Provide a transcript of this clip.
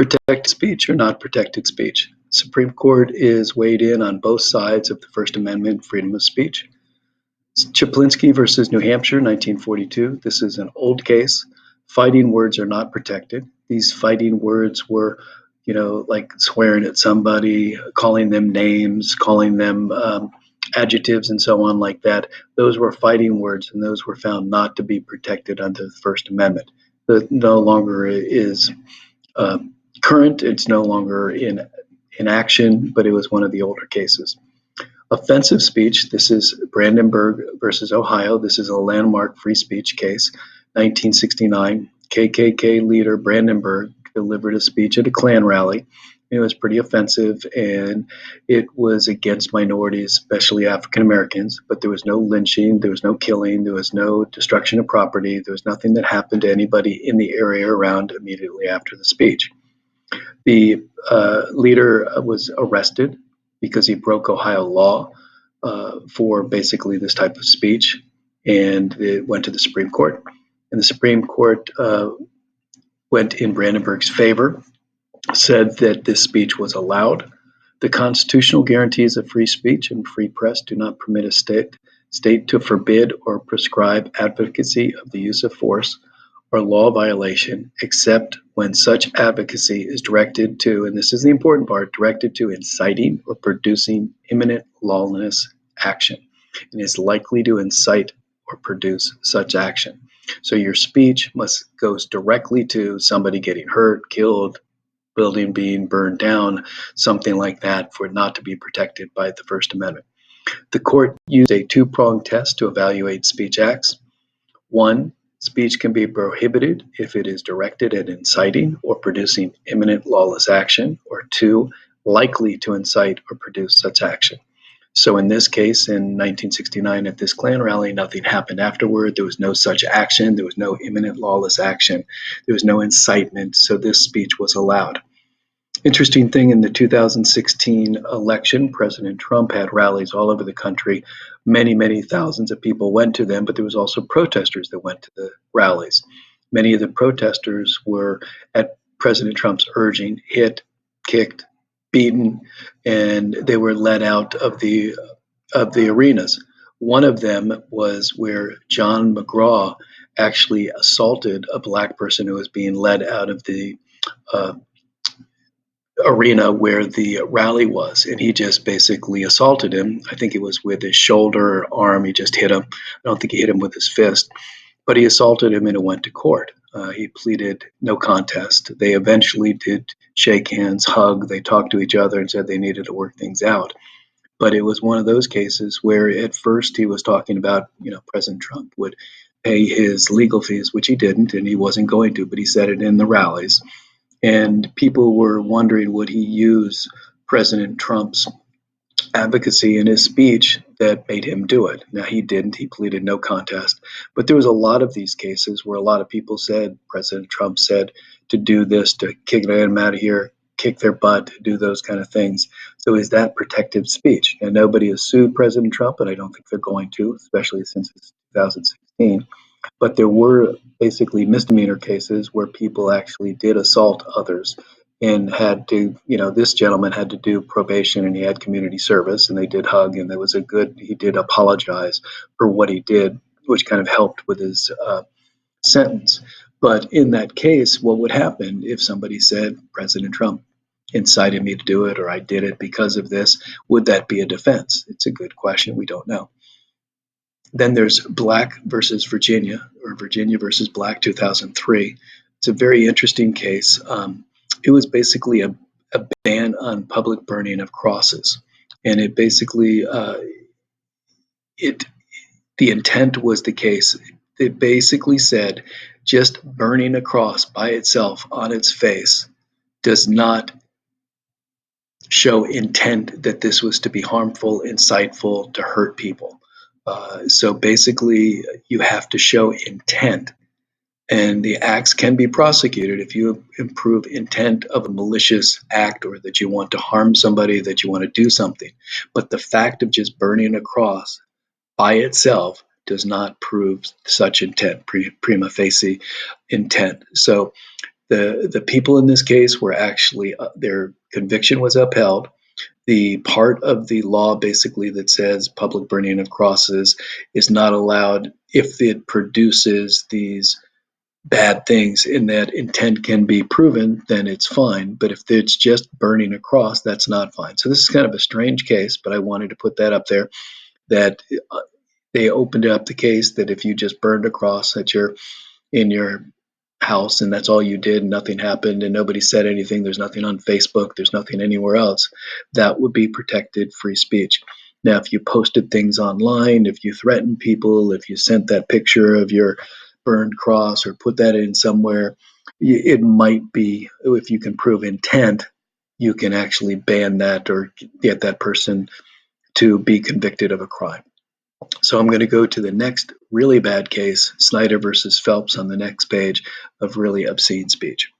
Protected speech or not protected speech. Supreme Court is weighed in on both sides of the First Amendment, freedom of speech. Chaplinsky versus New Hampshire, 1942. This is an old case. Fighting words are not protected. These fighting words were, like swearing at somebody, calling them names, calling them adjectives, and so on like that. Those were fighting words, and those were found not to be protected under the First Amendment. It no longer is current. It's no longer in action, but it was one of the older cases. Offensive speech, this is Brandenburg versus Ohio. This is a landmark free speech case. 1969, KKK leader Brandenburg delivered a speech at a Klan rally. It was pretty offensive, and it was against minorities, especially African Americans, but there was no lynching, there was no killing, there was no destruction of property, there was nothing that happened to anybody in the area around immediately after the speech. The leader was arrested because he broke Ohio law for basically this type of speech, and it went to the Supreme Court. And the Supreme Court went in Brandenburg's favor, said that this speech was allowed. The constitutional guarantees of free speech and free press do not permit a state to forbid or prescribe advocacy of the use of force or law violation, except when such advocacy is directed to, and this is the important part, directed to inciting or producing imminent lawless action, and is likely to incite or produce such action. So your speech goes directly to somebody getting hurt, killed, building being burned down, something like that, for it not to be protected by the First Amendment. The court used a two-pronged test to evaluate speech acts. One, speech can be prohibited if it is directed at inciting or producing imminent lawless action, or two, likely to incite or produce such action. So in this case, in 1969 at this Klan rally, nothing happened afterward. There was no such action. There was no imminent lawless action. There was no incitement, so this speech was allowed. Interesting thing, in the 2016 election, President Trump had rallies all over the country. Many, many thousands of people went to them, but there was also protesters that went to the rallies. Many of the protesters were, at President Trump's urging, hit, kicked, beaten, and they were led out of the arenas. One of them was where John McGraw actually assaulted a black person who was being led out of the arena where the rally was, and he just basically assaulted him. I think it was with his shoulder or arm. He just hit him. I don't think he hit him with his fist, but he assaulted him, and it went to court. He pleaded no contest. They eventually did shake hands, hug. They talked to each other and said they needed to work things out. But it was one of those cases where at first he was talking about, President Trump would pay his legal fees, which he didn't, and he wasn't going to, but he said it in the rallies. And people were wondering, would he use President Trump's advocacy in his speech that made him do it? Now, he didn't. He pleaded no contest. But there was a lot of these cases where a lot of people said, President Trump said to do this, to kick them out of here, kick their butt, do those kind of things. So is that protective speech? And nobody has sued President Trump, and I don't think they're going to, especially since it's 2016. But there were basically misdemeanor cases where people actually did assault others and had to, this gentleman had to do probation, and he had community service, and they did hug, and he did apologize for what he did, which kind of helped with his sentence. But in that case, what would happen if somebody said, President Trump incited me to do it, or I did it because of this? Would that be a defense? It's a good question. We don't know. Then there's Black versus Virginia, or Virginia versus Black, 2003. It's a very interesting case. It was basically a ban on public burning of crosses, and it basically the intent was the case. It basically said just burning a cross by itself on its face does not show intent that this was to be harmful, insightful, to hurt people. So basically, you have to show intent, and the acts can be prosecuted if you improve intent of a malicious act, or that you want to harm somebody, that you want to do something. But the fact of just burning a cross by itself does not prove such intent, prima facie intent. So The people in this case were actually their conviction was upheld. The part of the law basically that says public burning of crosses is not allowed if it produces these bad things in that intent can be proven, then it's fine. But if it's just burning a cross, that's not fine. So this is kind of a strange case, but I wanted to put that up there that they opened up the case that if you just burned a cross at in your house and that's all you did and nothing happened and nobody said anything, there's nothing on Facebook, there's nothing anywhere else, that would be protected free speech. Now, if you posted things online, if you threatened people, if you sent that picture of your burned cross or put that in somewhere, it might be, if you can prove intent, you can actually ban that or get that person to be convicted of a crime. So I'm going to go to the next really bad case, Snyder versus Phelps, on the next page, of really obscene speech.